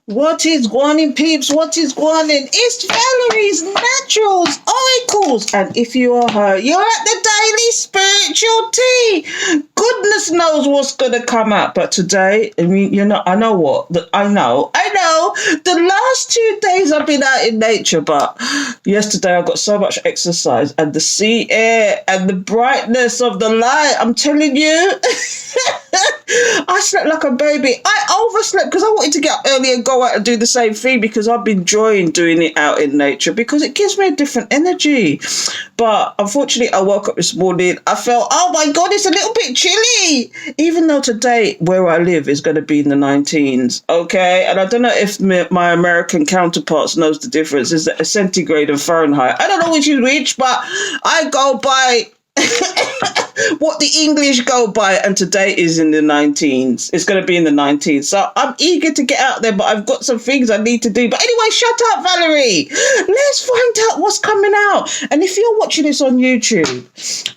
What is gwan peeps? What is gwan? It's Valerie's Naturals Oracles. And if you are her, you're at the Daily Spiritual Tea. Goodness knows what's going to come out. But today, I mean, I know what. I know. The last 2 days I've been out in nature, but yesterday I got so much exercise and the sea air and the brightness of the light. I'm telling you. I slept like a baby. I overslept because I wanted to get up early and go out and do the same thing because I've been enjoying doing it out in nature because it gives me a different energy. But unfortunately, I woke up this morning. I felt, oh my God, it's a little bit chilly. Even though today where I live is going to be in the 19s. Okay. And I don't know if my American counterparts knows the difference. Is that centigrade and Fahrenheit? I don't know which is which, but I go by what the English go by, and today is in the 19s. It's going to be in the 19s. So I'm eager to get out there, but I've got some things I need to do. But anyway, shut up, Valerie. Let's find out what's coming out. And if you're watching this on YouTube,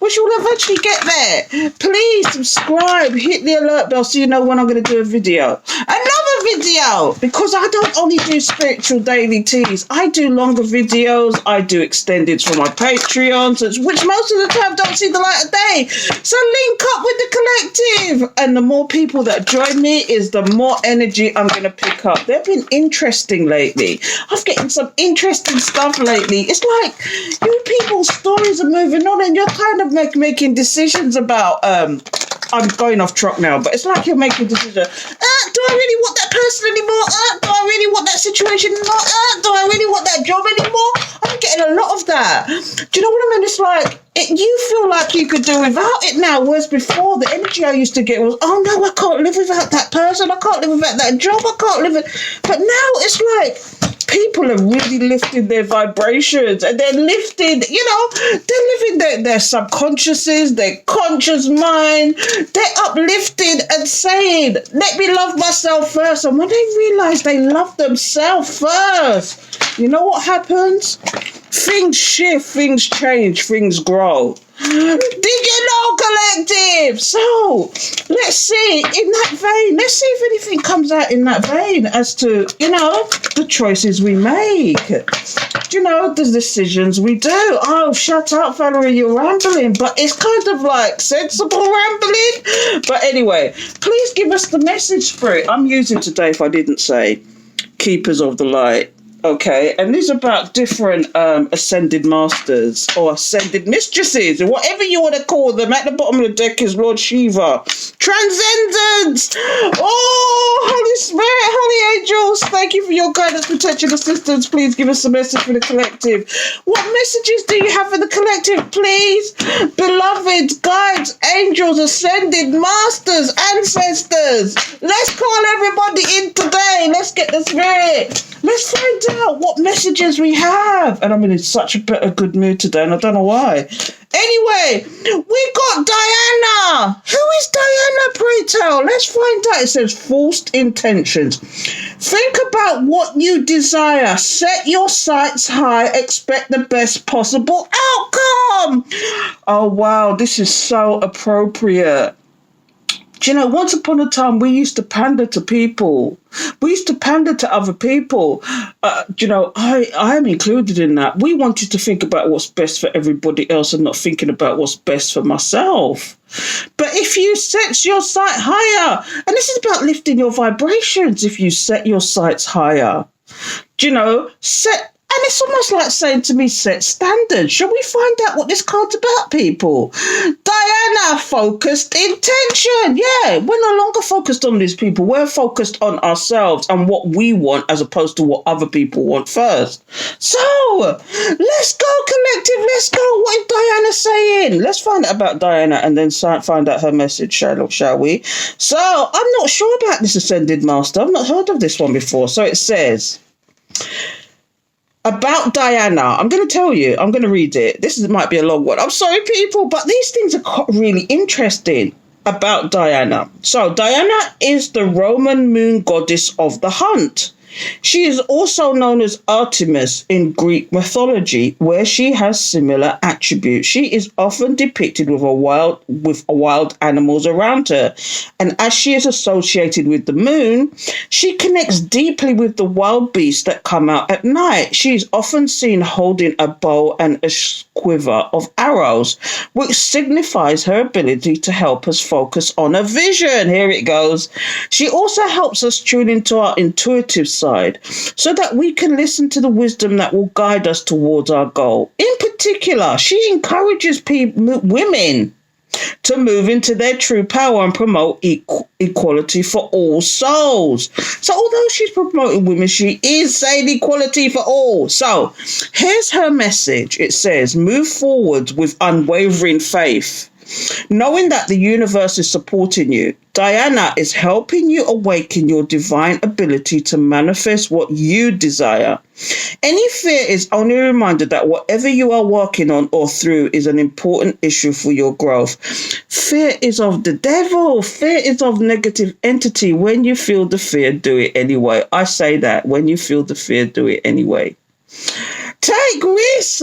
which will eventually get there, please subscribe, hit the alert bell so you know when I'm going to do a video. Another video, because I don't only do spiritual daily teas. I do longer videos. I do extended for my Patreons, which most of the time don't see the light of day. So link up with the collective, and the more people that join me is the more energy I'm going to pick up. They've been interesting lately. I've getting some interesting stuff lately. It's like you people's stories are moving on and you're kind of making decisions about I'm going off track now, but it's like you're making decisions. Do I really want that person anymore? Do I really want that situation anymore? Do I really want that job anymore? I'm getting a lot of that. Do you know what I mean? It's like you feel like you could do without it now, whereas before the energy I used to get was, oh no, I can't live without that person. I can't live without that job. I can't live it. But now it's like people are really lifting their vibrations, and they're lifting, they're living their subconsciouses, their conscious mind. They're uplifted and saying, let me love myself first. And when they realize they love themselves first, you know what happens? Things shift, things change, things grow. Did you know, collective? So let's see, in that vein, let's see if anything comes out in that vein as to, the choices we make. The decisions we do. Oh, shut up, Valerie, you're rambling. But it's kind of like sensible rambling. But anyway, please give us the message, Spirit. I'm using today, if I didn't say, Keepers of the Light. Okay, and these are about different ascended masters or ascended mistresses, or whatever you want to call them. At the bottom of the deck is Lord Shiva. Transcendence! Oh, Holy Spirit, Holy Angels, thank you for your guidance, protection, assistance. Please give us a message for the collective. What messages do you have for the collective, please? Beloved, guides, angels, ascended masters, ancestors. Let's call everybody in today. Let's get the spirit. Let's find out what messages we have. And I'm in such a good mood today, and I don't know why. Anyway, we got Diana. Who is Diana, pray tell? Let's find out. It says forced intentions. Think about what you desire. Set your sights high. Expect the best possible outcome. Oh, wow. This is so appropriate. Do you know, once upon a time, we used to pander to people. We used to pander to other people. I am included in that. We wanted to think about what's best for everybody else and not thinking about what's best for myself. But if you set your sight higher, and this is about lifting your vibrations, if you set your sights higher, and it's almost like saying to me, set standards. Shall we find out what this card's about, people? Diana, focused intention. Yeah, we're no longer focused on these people. We're focused on ourselves and what we want as opposed to what other people want first. So, let's go, collective. Let's go. What is Diana saying? Let's find out about Diana and then find out her message, shall we? So, I'm not sure about this Ascended Master. I've not heard of this one before. So it says, about Diana, I'm going to tell you, I'm going to read it. Might be a long one. I'm sorry, people, but these things are really interesting about Diana. So Diana is the Roman moon goddess of the hunt. She is also known as Artemis in Greek mythology, where she has similar attributes. She is often depicted with wild animals around her, and as she is associated with the moon, she connects deeply with the wild beasts that come out at night. She is often seen holding a bow and a quiver of arrows, which signifies her ability to help us focus on a vision. Here it goes. She also helps us tune into our intuitive side so that we can listen to the wisdom that will guide us towards our goal. In particular, she encourages women to move into their true power and promote equality for all souls. So although she's promoting women, she is saying equality for all. So here's her message. It says, move forward with unwavering faith, knowing that the universe is supporting you. Diana is helping you awaken your divine ability to manifest what you desire. Any fear is only a reminder that whatever you are working on or through is an important issue for your growth. Fear is of the devil. Fear is of negative entity. When you feel the fear, do it anyway. I say that. When you feel the fear, do it anyway. Take risks.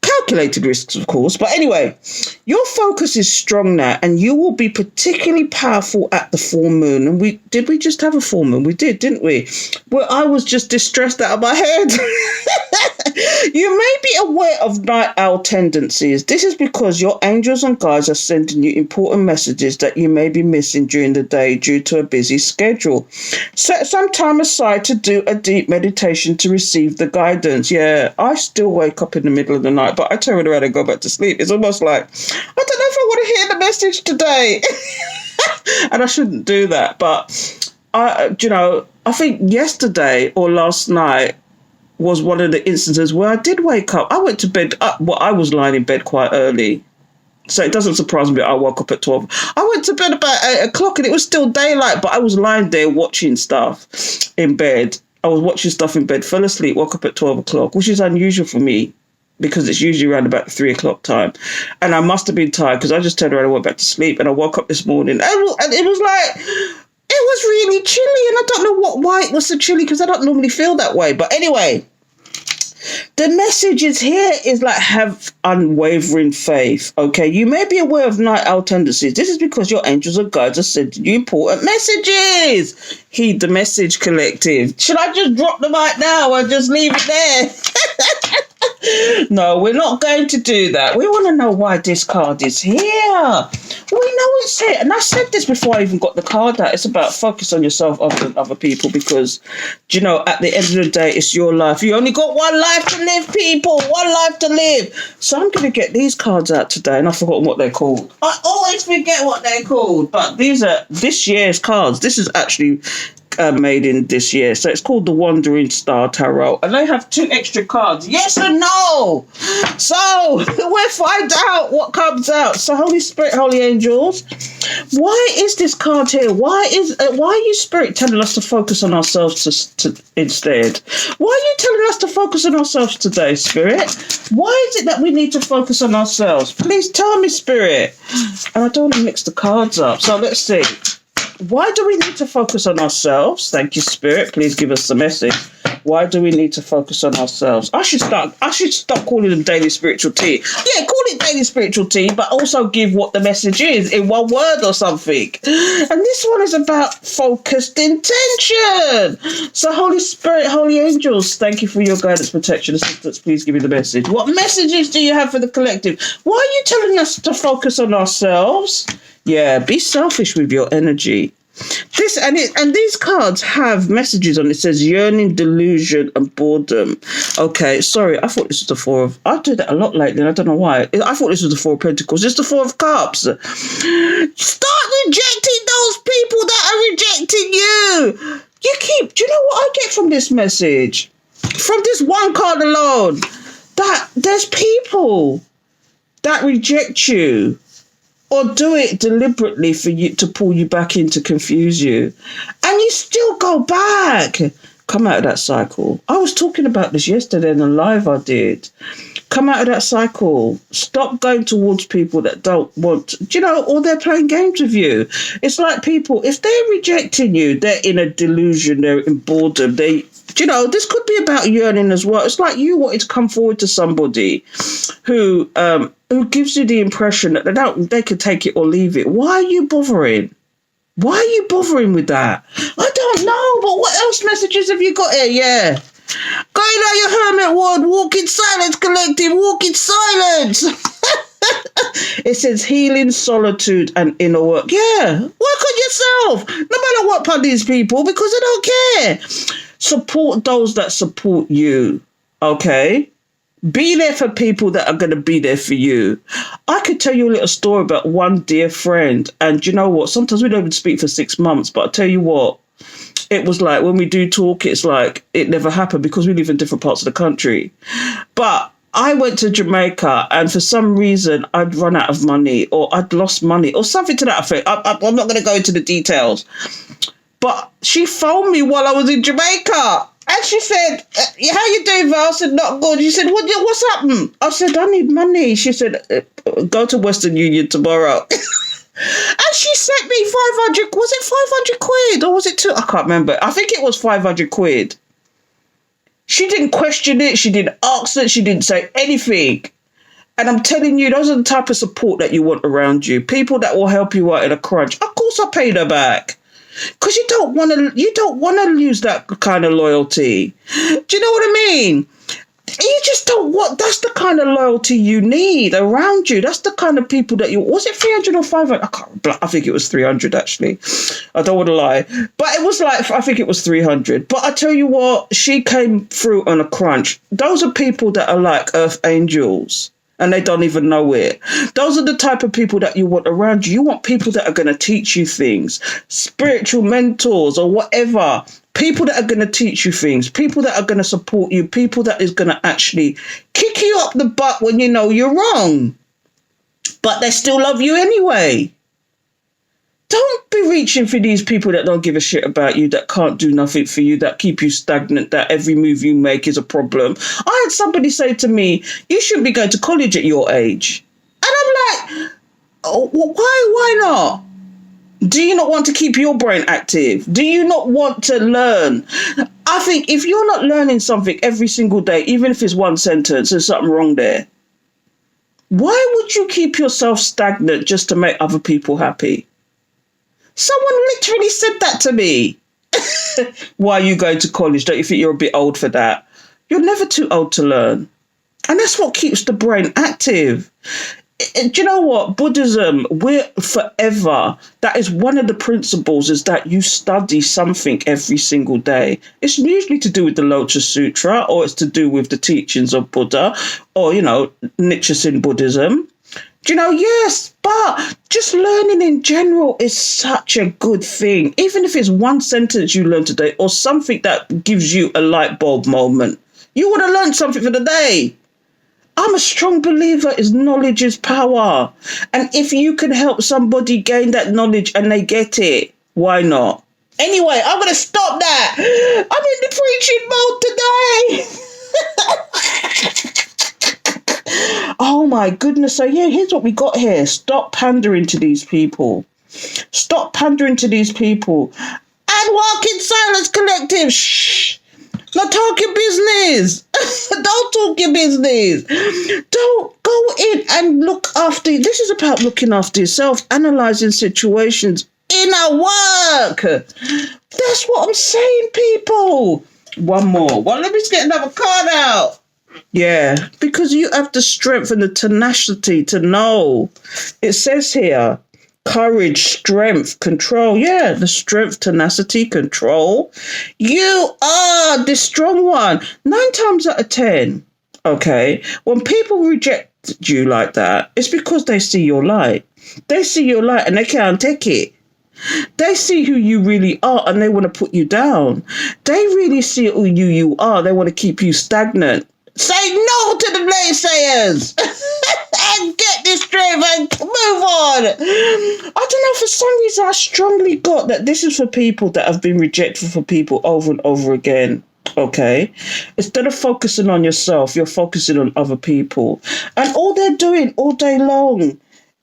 Calculated risks, of course. But anyway, your focus is strong now, and you will be particularly powerful at the full moon. And we just have a full moon? We did, didn't we? Well, I was just distressed out of my head. You may be aware of night owl tendencies. This is because your angels and guides are sending you important messages that you may be missing during the day due to a busy schedule. Set some time aside to do a deep meditation to receive the guidance. Yeah, I still wake up in the middle of the night, but I turn around and go back to sleep. It's almost like, I don't know if I want to hear the message today. And I shouldn't do that. But, I think yesterday or last night was one of the instances where I did wake up. I went to bed, I was lying in bed quite early. So it doesn't surprise me that I woke up at 12. I went to bed about 8 o'clock and it was still daylight, but I was lying there watching stuff in bed. I was watching stuff in bed, fell asleep, woke up at 12 o'clock, which is unusual for me because it's usually around about the 3 o'clock time. And I must have been tired because I just turned around and went back to sleep, and I woke up this morning and it was like, it was really chilly, and I don't know why it was so chilly because I don't normally feel that way. But anyway, the message is here is like, have unwavering faith. Okay, you may be aware of night owl tendencies. This is because your angels and guides are sending you important messages. Heed the message, collective. Should I just drop the mic now and just leave it there? No, we're not going to do that. We want to know why this card is here. We know it's here. And I said this before I even got the card out. It's about focus on yourself other than other people because, at the end of the day, it's your life. You only got one life to live, people. One life to live. So I'm going to get these cards out today, and I've forgotten what they're called. I always forget what they're called. But these are this year's cards. This is actually made in this year. So it's called the Wandering Star Tarot. And they have 2 extra cards. Yes and no. So we'll find out what comes out. So Holy Spirit, Holy Angels, why is this card here? Why are you, Spirit, telling us to focus on ourselves instead? Why are you telling us to focus on ourselves today, Spirit? Why is it that we need to focus on ourselves? Please tell me, Spirit. And I don't want to mix the cards up. So let's see. Why do we need to focus on ourselves? Thank you, Spirit. Please give us the message. Why do we need to focus on ourselves? I should stop calling them daily spiritual tea. Yeah, call it daily spiritual tea, but also give what the message is in one word or something. And this one is about focused intention. So Holy Spirit, Holy Angels, thank you for your guidance, protection, assistance. Please give me the message. What messages do you have for the collective? Why are you telling us to focus on ourselves? Yeah, be selfish with your energy. These cards have messages on it. It says yearning, delusion, and boredom. Okay, sorry, I thought this was the 4 of... I do that a lot lately, and I don't know why. I thought this was the 4 of Pentacles. It's the 4 of Cups. Start rejecting those people that are rejecting you. Do you know what I get from this message? From this one card alone? That there's people that reject you, or do it deliberately for you to pull you back in to confuse you. And you still go back. Come out of that cycle. I was talking about this yesterday in a live I did. Come out of that cycle. Stop going towards people that don't want, or they're playing games with you. It's like people, if they're rejecting you, they're in a delusion, they're in boredom. This could be about yearning as well. It's like you wanted to come forward to somebody who gives you the impression that they could take it or leave it. Why are you bothering? Why are you bothering with that? I don't know, but what else messages have you got here? Yeah. Going on your hermit ward, walk in silence, collective, walk in silence. It says healing, solitude, and inner work. Yeah, work on yourself. No matter what part these people, because they don't care. Support those that support you. Okay? Be there for people that are going to be there for you. I could tell you a little story about one dear friend. And you know what? Sometimes we don't even speak for 6 months. But I'll tell you what. It was like when we do talk, it's like it never happened because we live in different parts of the country. But I went to Jamaica and for some reason I'd run out of money or I'd lost money or something to that effect. I'm not going to go into the details. But she phoned me while I was in Jamaica. And she said, how you doing, Val? I said, not good. She said, what's happened? I said, I need money. She said, go to Western Union tomorrow. And she sent me 500, was it 500 quid or was it two? I can't remember. I think it was 500 quid. She didn't question it. She didn't ask it. She didn't say anything. And I'm telling you, those are the type of support that you want around you. People that will help you out in a crunch. Of course I paid her back. Because you don't want to lose that kind of loyalty. Do you know what I mean? You just don't want, that's the kind of loyalty you need around you. That's the kind of people that was it 300 or 500? I think it was 300 actually. I don't want to lie. But it was like, I think it was 300. But I tell you what, she came through on a crunch. Those are people that are like earth angels. And they don't even know it. Those are the type of people that you want around you. You want people that are going to teach you things, spiritual mentors or whatever. People that are going to teach you things, people that are going to support you, people that is going to actually kick you up the butt when you know you're wrong. But they still love you anyway. Don't be reaching for these people that don't give a shit about you, that can't do nothing for you, that keep you stagnant, that every move you make is a problem. I had somebody say to me, you shouldn't be going to college at your age. And I'm like, oh, well, why not? Do you not want to keep your brain active? Do you not want to learn? I think if you're not learning something every single day, even if it's one sentence, there's something wrong there. Why would you keep yourself stagnant just to make other people happy? Someone literally said that to me. Why are you going to college? Don't you think you're a bit old for that? You're never too old to learn. And that's what keeps the brain active. Do you know what? Buddhism, we're forever. That is one of the principles, is that you study something every single day. It's usually to do with the Lotus Sutra, or it's to do with the teachings of Buddha, or, Nichiren Buddhism. Yes, but just learning in general is such a good thing. Even if it's one sentence you learn today or something that gives you a light bulb moment, you would have learned something for the day. I'm a strong believer is knowledge is power. And if you can help somebody gain that knowledge and they get it, why not? Anyway, I'm going to stop that. I'm in the preaching mode today. Oh my goodness. So yeah, here's what we got here. Stop pandering to these people. Stop pandering to these people. And walk in silence, collective. Shh. Not talk your business. Don't talk your business. Don't go in and look after. This is about looking after yourself, analysing situations, inner work. That's what I'm saying, people. One more. Well, let me just get another card out. Yeah, because you have the strength and the tenacity to know. It says here, courage, strength, control. Yeah, the strength, tenacity, control. You are the strong one. 9 times out of 10, okay, when people reject you like that, it's because they see your light. They see your light and they can't take it. They see who you really are and they want to put you down. They really see who you are. They want to keep you stagnant. Say no to the naysayers and get this straight and move on. I don't know, for some reason I strongly got that this is for people that have been rejected for people over and over again. Okay, instead of focusing on yourself, you're focusing on other people, and all they're doing all day long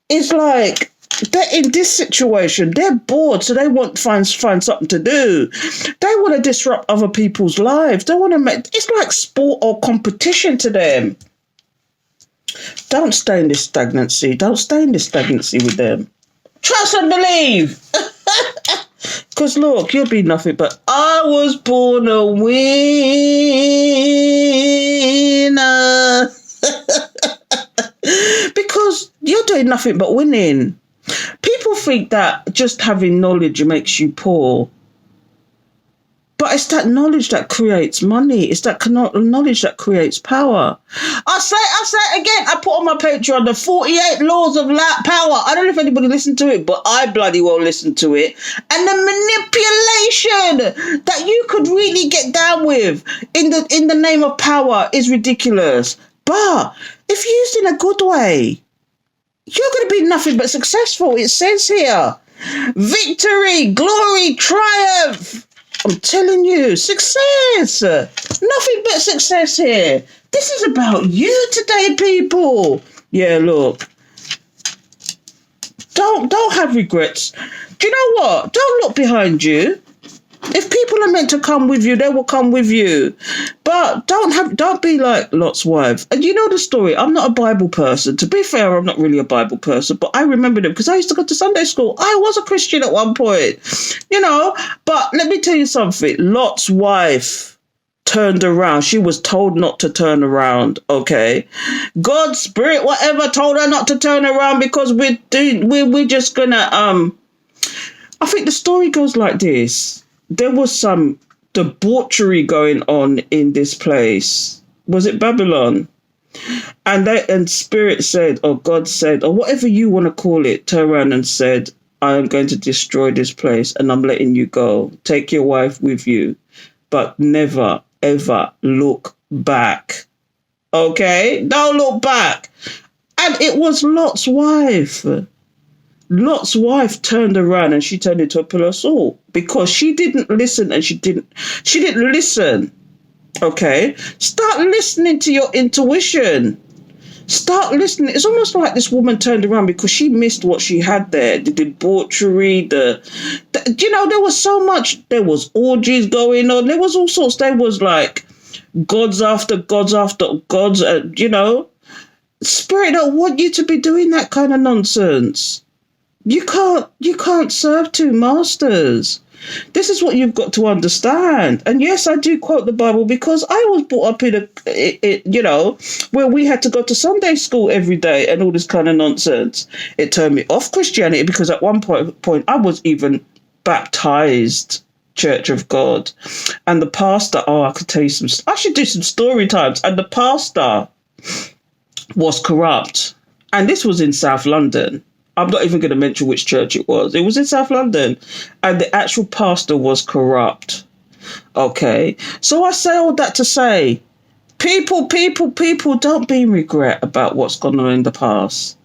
is like they're in this situation. They're bored, so they want to find something to do. They want to disrupt other people's lives. They want to make it's like sport or competition to them. Don't stay in this stagnancy. Don't stay in this stagnancy with them. Trust and believe. Because look, you'll be nothing but I was born a winner. Because you're doing nothing but winning. People think that just having knowledge makes you poor. But it's that knowledge that creates money. It's that knowledge that creates power. I say it again. I put on my Patreon the 48 laws of power. I don't know if anybody listened to it, but I bloody well listened to it. And the manipulation that you could really get down with in the name of power is ridiculous. But if used in a good way, you're going to be nothing but successful. It says here, victory, glory, triumph. I'm telling you, success. Nothing but success here. This is about you today, people. Yeah, look. Don't have regrets. Do you know what? Don't look behind you. If people are meant to come with you, they will come with you. But don't be like Lot's wife. And you know the story. I'm not a Bible person. To be fair, I'm not really a Bible person, but I remember them because I used to go to Sunday school. I was a Christian at one point, you know. But let me tell you something. Lot's wife turned around. She was told not to turn around. Okay, God's spirit, whatever, told her not to turn around because we're just gonna I think the story goes like this. There was some debauchery going on in this place. Was it Babylon? And Spirit said, or God said, or whatever you want to call it, turned around and said, I am going to destroy this place and I'm letting you go. Take your wife with you, but never, ever look back. Okay? Don't look back. And it was Lot's wife. Lot's wife turned around and she turned into a pillar of salt because she didn't listen and she didn't listen. Okay? Start listening to your intuition. Start listening. It's almost like this woman turned around because she missed what she had there. The debauchery, there was so much. There was orgies going on. There was all sorts. There was like gods after gods after gods, Spirit don't want you to be doing that kind of nonsense. You can't serve two masters. This is what you've got to understand. And yes, I do quote the Bible because I was brought up in where we had to go to Sunday school every day and all this kind of nonsense. It turned me off Christianity because at one point I was even baptized Church of God. And the pastor, I could tell you I should do some story times. And the pastor was corrupt. And this was in South London. I'm not even going to mention which church it was. It was in South London. And the actual pastor was corrupt. Okay. So I say all that to say, people, don't be in regret about what's gone on in the past.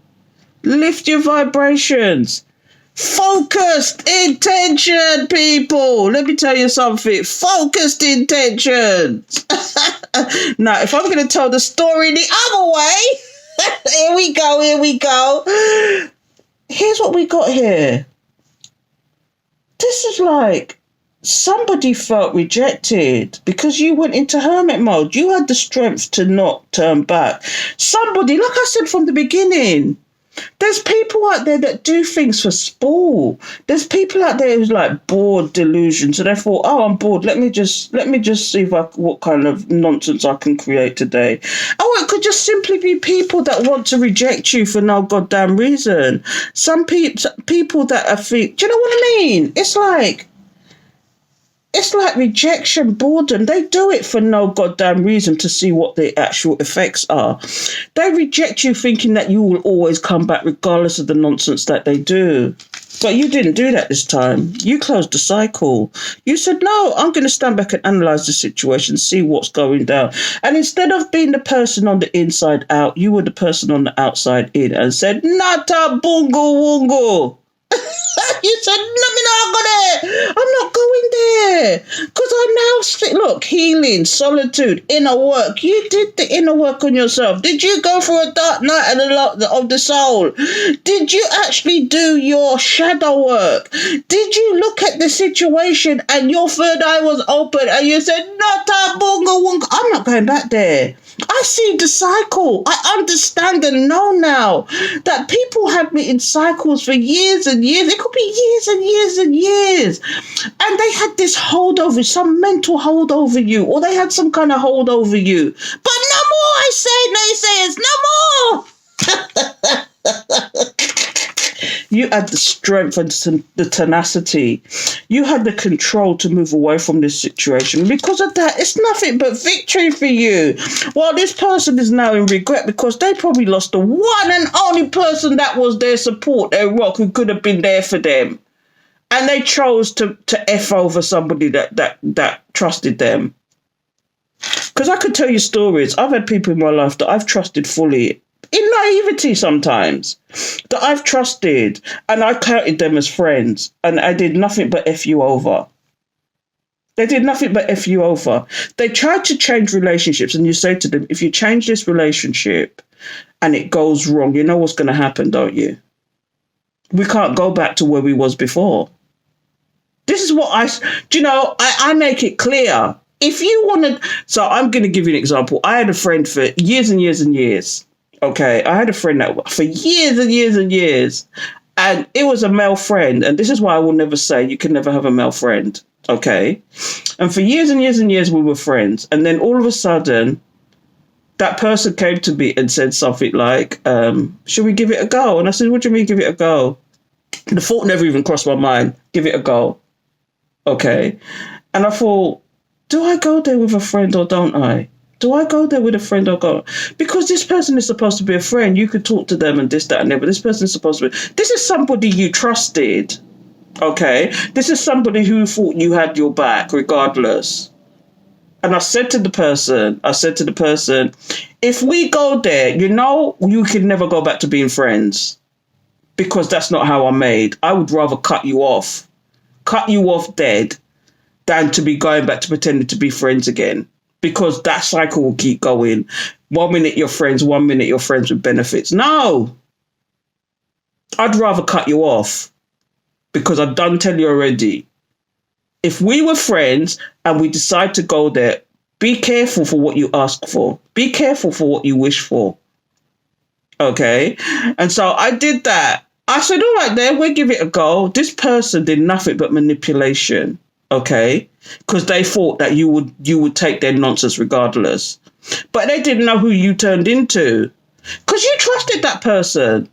Lift your vibrations. Focused intention, people. Let me tell you something. Focused intentions. Now, if I'm going to tell the story the other way, here we go. Here's what we got here. This is like somebody felt rejected because you went into hermit mode. You had the strength to not turn back. Somebody, like I said from the beginning, there's people out there that do things for sport. There's people out there who's like bored delusion. So they thought, I'm bored. Let me just see what kind of nonsense I can create today. It could just simply be people that want to reject you for no goddamn reason. Some people that are do you know what I mean? It's like rejection, boredom. They do it for no goddamn reason to see what the actual effects are. They reject you thinking that you will always come back regardless of the nonsense that they do. But you didn't do that this time. You closed the cycle. You said, no, I'm going to stand back and analyse the situation, see what's going down. And instead of being the person on the inside out, you were the person on the outside in and said, Nata bungo wungo. You said, let me not go there. I'm not going there. Because I now look, healing, solitude, inner work. You did the inner work on yourself. Did you go for a dark night of the soul? Did you actually do your shadow work? Did you look at the situation and your third eye was open and you said, not a bunga wunga? I'm not going back there. I see the cycle. I understand and know now that people had me in cycles for years and years. It could be years and years and years. And they had this hold over, some mental hold over you, or they had some kind of hold over you. But no more, I say, naysayers, no more. You had the strength and the tenacity. You had the control to move away from this situation. Because of that, it's nothing but victory for you. While this person is now in regret because they probably lost the one and only person that was their support, their rock, who could have been there for them. And they chose to F over somebody that trusted them. Because I could tell you stories. I've had people in my life that I've trusted fully, in naivety sometimes, that I've trusted, and I counted them as friends, and I did nothing but F you over. They did nothing but F you over. They tried to change relationships, and you say to them, if you change this relationship and it goes wrong, you know what's going to happen, don't you? We can't go back to where we was before. This is what I make it clear. If you want to, so I'm going to give you an example. I had a friend for years and years and years. Okay, I had a friend that for years and years and years, and it was a male friend. And this is why I will never say you can never have a male friend. Okay, and for years and years and years we were friends, and then all of a sudden, that person came to me and said something like, "Should we give it a go?" And I said, "What do you mean, give it a go?" The thought never even crossed my mind. Give it a go. Okay, and I thought, do I go there with a friend or don't I? Do I go there with a friend or go? Because this person is supposed to be a friend. You could talk to them and this, that, and that. But this person is supposed to be. This is somebody you trusted. Okay? This is somebody who thought you had your back regardless. And I said to the person, if we go there, you can never go back to being friends. Because that's not how I'm made. I would rather cut you off dead than to be going back to pretending to be friends again. Because that cycle will keep going. 1 minute you're friends, 1 minute you're friends with benefits. No. I'd rather cut you off. Because I've done tell you already. If we were friends and we decide to go there, be careful for what you ask for. Be careful for what you wish for. Okay? And so I did that. I said, all right then, we'll give it a go. This person did nothing but manipulation. Okay, because they thought that you would take their nonsense regardless, but they didn't know who you turned into. Because you trusted that person.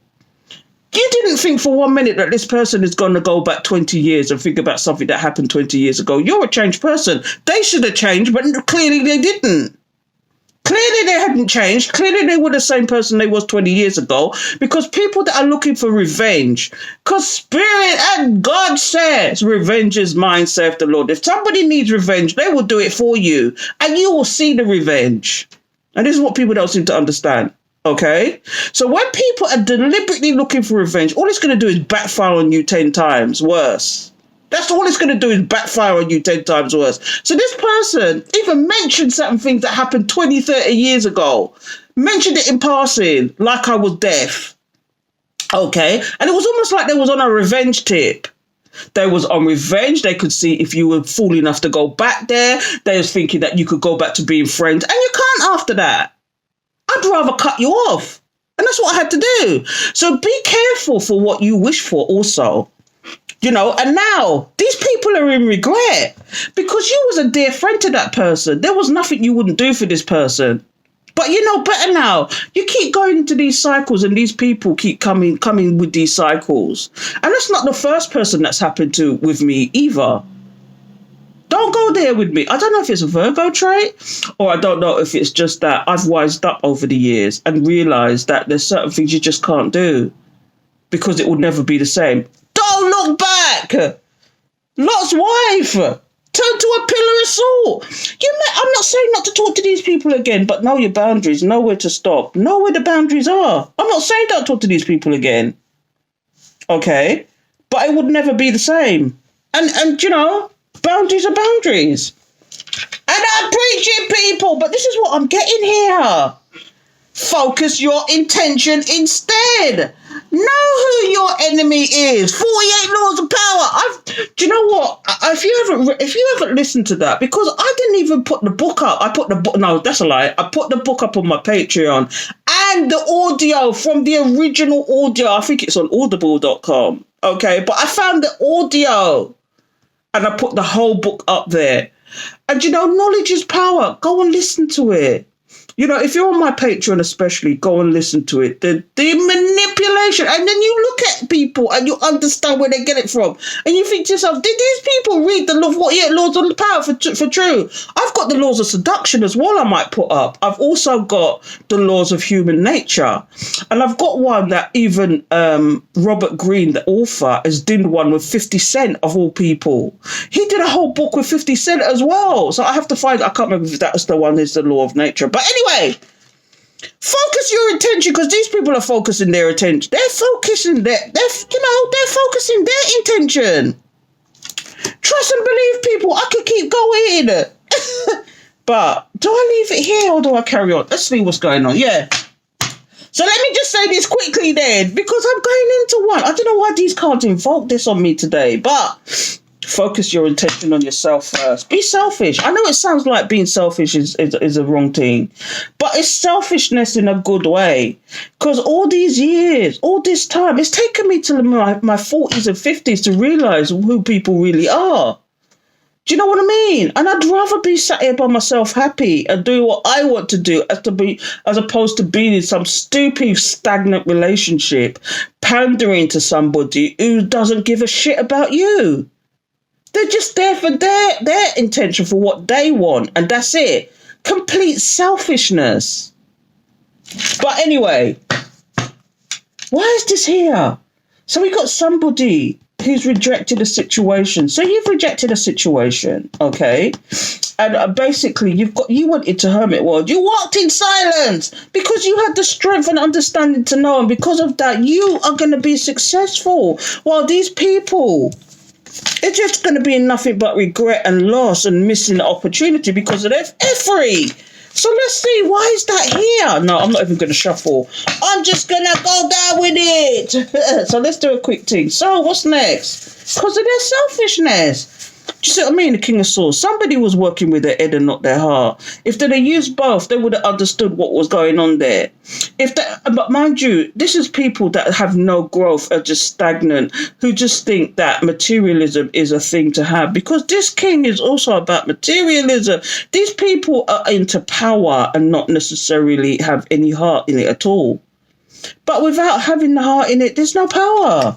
You didn't think for 1 minute that this person is going to go back 20 years and think about something that happened 20 years ago. You're a changed person. They should have changed, but clearly they didn't. Clearly they hadn't changed. Clearly they were the same person they was 20 years ago, because people that are looking for revenge, because Spirit and God says, revenge is mine, saith the Lord. If somebody needs revenge, they will do it for you, and you will see the revenge. And this is what people don't seem to understand. Okay? So when people are deliberately looking for revenge, all it's going to do is backfire on you 10 times worse. That's all it's going to do is backfire on you 10 times worse. So this person even mentioned certain things that happened 20, 30 years ago. Mentioned it in passing, like I was deaf. Okay? And it was almost like they was on a revenge tip. They was on revenge. They could see if you were fool enough to go back there. They was thinking that you could go back to being friends. And you can't after that. I'd rather cut you off. And that's what I had to do. So be careful for what you wish for also. And now these people are in regret because you was a dear friend to that person. There was nothing you wouldn't do for this person. But you know better now. You keep going into these cycles and these people keep coming with these cycles. And that's not the first person that's happened to with me either. Don't go there with me. I don't know if it's a Virgo trait or I don't know if it's just that I've wised up over the years and realised that there's certain things you just can't do because it will never be the same. Don't look back. Lot's wife turned to a pillar of salt. I'm not saying not to talk to these people again, but know your boundaries. Know where to stop. Know where the boundaries are. I'm not saying don't talk to these people again. Okay? but it would never be the same. And you know, boundaries are boundaries. And I'm preaching, people, but this is what I'm getting here. Focus your intention instead. Know who your enemy is. 48 laws of power. Do you know what? If you haven't listened to that, because I didn't even put the book up. I put the book. No, that's a lie. I put the book up on my Patreon and the audio from the original audio. I think it's on audible.com. Okay, but I found the audio and I put the whole book up there. And you know, knowledge is power. Go and listen to it. You know, if you're on my Patreon especially, go and listen to it. The manipulation. And then you look at people and you understand where they get it from. And you think to yourself, did these people read the laws of power for true? I've got the laws of seduction as well I might put up. I've also got the laws of human nature. And I've got one that even Robert Greene, the author, has done one with 50 Cent of all people. He did a whole book with 50 Cent as well. So I have to find, I can't remember if that's the one is the law of nature. But anyway, focus your attention, because these people are focusing their attention. They're focusing they're focusing their intention. Trust and believe, people. I could keep going. But do I leave it here or do I carry on? Let's see what's going on. Yeah. So let me just say this quickly then, because I'm going into one. I don't know why these cards invoke this on me today, but focus your intention on yourself first. Be selfish. I know it sounds like being selfish is a wrong thing, but it's selfishness in a good way. Because all these years, all this time, it's taken me to my 40s and 50s to realise who people really are. Do you know what I mean? And I'd rather be sat here by myself happy and doing what I want to do as opposed to being in some stupid, stagnant relationship, pandering to somebody who doesn't give a shit about you. They're just there for their intention, for what they want, and that's it. Complete selfishness. But anyway, why is this here? So we got somebody who's rejected a situation. So you've rejected a situation, okay? And basically, you went into hermit world. You walked in silence because you had the strength and understanding to know, and because of that, you are going to be successful. While these people, it's just going to be nothing but regret and loss and missing the opportunity because of their effery. So let's see, why is that here? No, I'm not even going to shuffle. I'm just going to go down with it. So let's do a quick thing. So what's next? Because of their selfishness. Do you see what I mean? The King of Swords. Somebody was working with their head and not their heart. If they'd have used both, they would have understood what was going on there. But mind you, this is people that have no growth, are just stagnant, who just think that materialism is a thing to have. Because this king is also about materialism. These people are into power and not necessarily have any heart in it at all. But without having the heart in it, there's no power.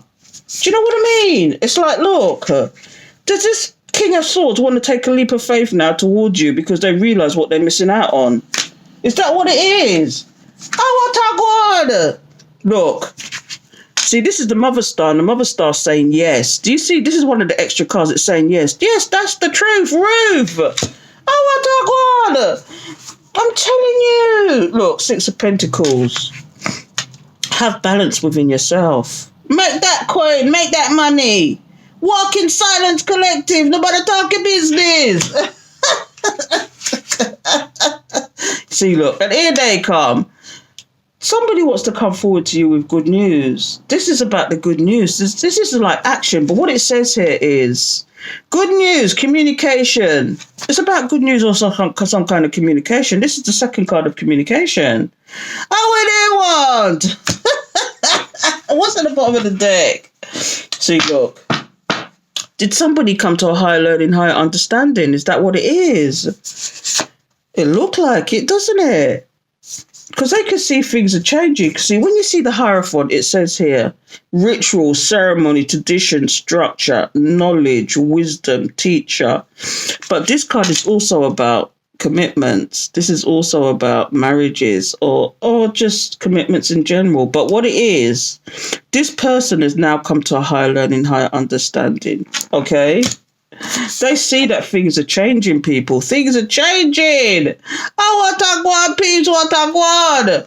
Do you know what I mean? It's like, look, does this King of Swords want to take a leap of faith now towards you because they realise what they're missing out on? Is that what it is? Oh, what a God! Look, see, this is the Mother Star, and the Mother Star saying yes. Do you see? This is one of the extra cards. It's saying yes. Yes, that's the truth, Ruth. Oh, what a God! I'm telling you. Look, Six of Pentacles. Have balance within yourself. Make that coin. Make that money. Walk in silence, collective. Nobody talking business. See, look, and here they come. Somebody wants to come forward to you with good news. This is about the good news. This is like action. But what it says here is good news, communication. It's about good news or some kind of communication. This is the second card of communication. Oh, what do they want? What's at the bottom of the deck? See, look. Did somebody come to a higher learning, higher understanding? Is that what it is? It looked like it, doesn't it? Because they can see things are changing. See, when you see the Hierophant, it says here, ritual, ceremony, tradition, structure, knowledge, wisdom, teacher. But this card is also about commitments. This is also about marriages or just commitments in general. But what it is, this person has now come to a higher learning, higher understanding. Okay? They see that things are changing, people. Things are changing. Oh, what a gwan, peeps, what a gwan.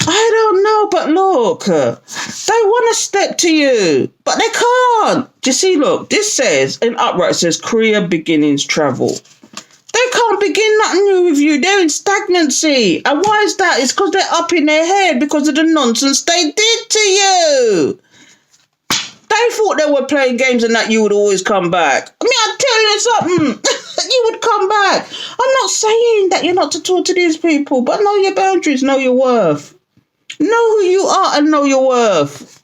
I don't know, but look, they want to step to you, but they can't. Do you see, look, this says, in upright, it says, career beginnings travel. They can't begin nothing new with you. They're in stagnancy. And why is that? It's because they're up in their head because of the nonsense they did to you. They thought they were playing games and that you would always come back. I mean, I'm telling you something. You would come back. I'm not saying that you're not to talk to these people, but know your boundaries, know your worth. Know who you are and know your worth.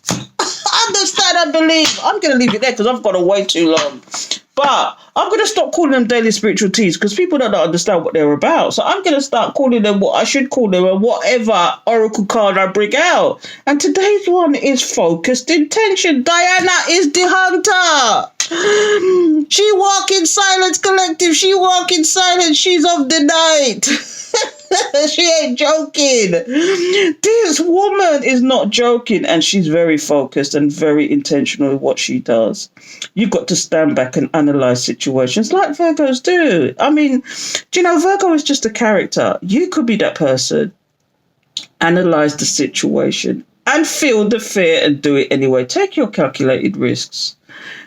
Understand and believe. I'm going to leave it there because I've got way too long. But I'm going to stop calling them daily spiritual teas because people don't understand what they're about. So I'm going to start calling them what I should call them and whatever oracle card I bring out. And today's one is focused intention. Diana is the hunter. She walk in silence, collective. She walk in silence. She's of the night. She ain't joking. This woman is not joking, and she's very focused and very intentional in what she does. You've got to stand back and analyze situations like Virgos do. I mean, do you know, Virgo is just a character. You could be that person. Analyze the situation and feel the fear and do it anyway. Take your calculated risks.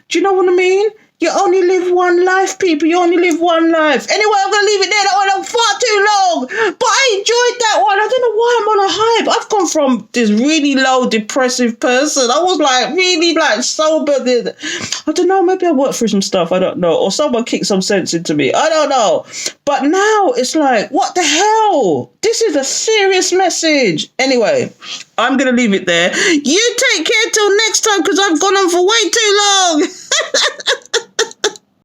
Do you know what I mean? You only live one life, people. You only live one life. Anyway, I'm going to leave it there. That went on far too long. But I enjoyed that one. I don't know why I'm on a hype. I've gone from this really low, depressive person. I was like really like sober. I don't know. Maybe I worked through some stuff. I don't know. Or someone kicked some sense into me. I don't know. But now it's like, what the hell? This is a serious message. Anyway, I'm going to leave it there. You take care till next time because I've gone on for way too long.